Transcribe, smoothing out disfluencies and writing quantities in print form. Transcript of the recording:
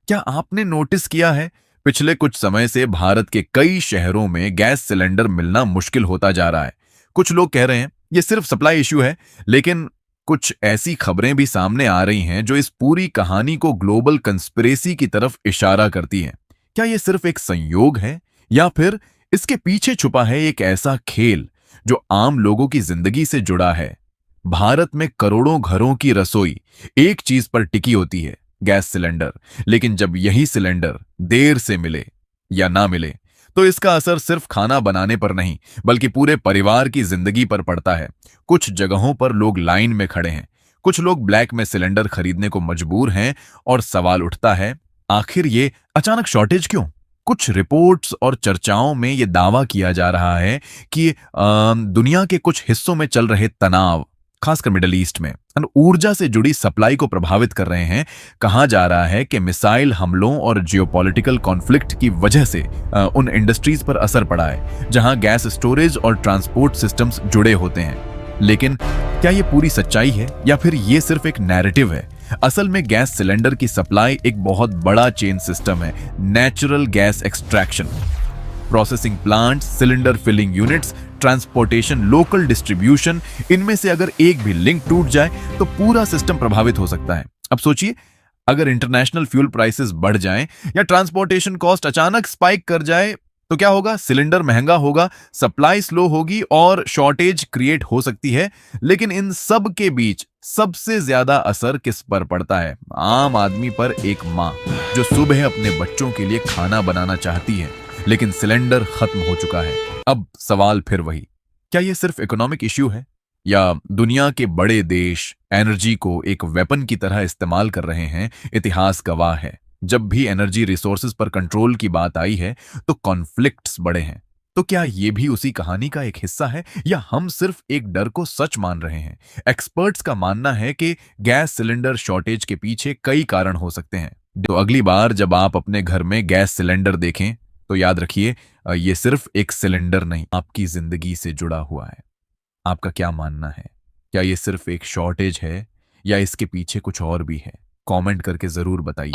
क्या आपने नोटिस किया है पिछले कुछ समय से भारत के कई शहरों में गैस सिलेंडर मिलना मुश्किल होता जा रहा है। कुछ लोग कह रहे हैं ये सिर्फ सप्लाई इश्यू है, लेकिन कुछ ऐसी खबरें भी सामने आ रही हैं जो इस पूरी कहानी को ग्लोबल कंस्पिरेसी की तरफ इशारा करती हैं। क्या ये सिर्फ एक संयोग है या फिर इसके पीछे छुपा है एक ऐसा खेल जो आम लोगों की जिंदगी से जुड़ा है? भारत में करोड़ों घरों की रसोई एक चीज पर टिकी होती है, गैस सिलेंडर। लेकिन जब यही सिलेंडर देर से मिले या ना मिले तो इसका असर सिर्फ खाना बनाने पर नहीं बल्कि पूरे परिवार की जिंदगी पर पड़ता है। कुछ जगहों पर लोग लाइन में खड़े हैं, कुछ लोग ब्लैक में सिलेंडर खरीदने को मजबूर हैं और सवाल उठता है, आखिर ये अचानक शॉर्टेज क्यों? कुछ रिपोर्ट्स और चर्चाओं में यह दावा किया जा रहा है कि दुनिया के कुछ हिस्सों में चल रहे तनाव, खासकर मिडल ईस्ट में, ऊर्जा से जुड़ी सप्लाई को प्रभावित कर रहे हैं। कहा जा रहा है कि मिसाइल हमलों और जियोपॉलिटिकल कॉन्फ्लिक्ट की वजह से उन इंडस्ट्रीज पर असर पड़ा है जहां गैस स्टोरेज और ट्रांसपोर्ट सिस्टम्स जुड़े होते हैं। लेकिन क्या ये पूरी सच्चाई है या फिर ये सिर्फ एक नैरेटिव है? असल में गैस सिलेंडर की सप्लाई एक बहुत बड़ा चेन सिस्टम है। Natural gas extraction, processing plant, cylinder filling units, transportation, local distribution, इनमें से अगर एक भी लिंक टूट जाए तो पूरा सिस्टम प्रभावित हो सकता है। अब सोचिए, अगर इंटरनेशनल फ्यूल प्राइसेस बढ़ जाएं या ट्रांसपोर्टेशन कॉस्ट अचानक स्पाइक कर जाए तो क्या होगा? सिलेंडर महंगा होगा, सप्लाई स्लो होगी और शॉर्टेज क्रिएट हो सकती है। लेकिन इन सब के बीच सबसे ज्यादा असर किस पर पड़ता है? आम आदमी पर। एक माँ जो सुबह अपने बच्चों के लिए खाना बनाना चाहती है लेकिन सिलेंडर खत्म हो चुका है। अब सवाल फिर वही, क्या यह सिर्फ इकोनॉमिक इश्यू है या दुनिया के बड़े देश एनर्जी को एक वेपन की तरह इस्तेमाल कर रहे हैं? इतिहास गवाह है, जब भी एनर्जी रिसोर्सेज पर कंट्रोल की बात आई है तो कॉन्फ्लिक्ट्स बढ़े हैं। तो क्या ये भी उसी कहानी का एक हिस्सा है या हम सिर्फ एक डर को सच मान रहे हैं? एक्सपर्ट्स का मानना है कि गैस सिलेंडर शॉर्टेज के पीछे कई कारण हो सकते हैं। तो अगली बार जब आप अपने घर में गैस सिलेंडर देखें तो याद रखिए, ये सिर्फ एक सिलेंडर नहीं, आपकी जिंदगी से जुड़ा हुआ है। आपका क्या मानना है? क्या ये सिर्फ एक शॉर्टेज है या इसके पीछे कुछ और भी है? कमेंट करके जरूर बताइए।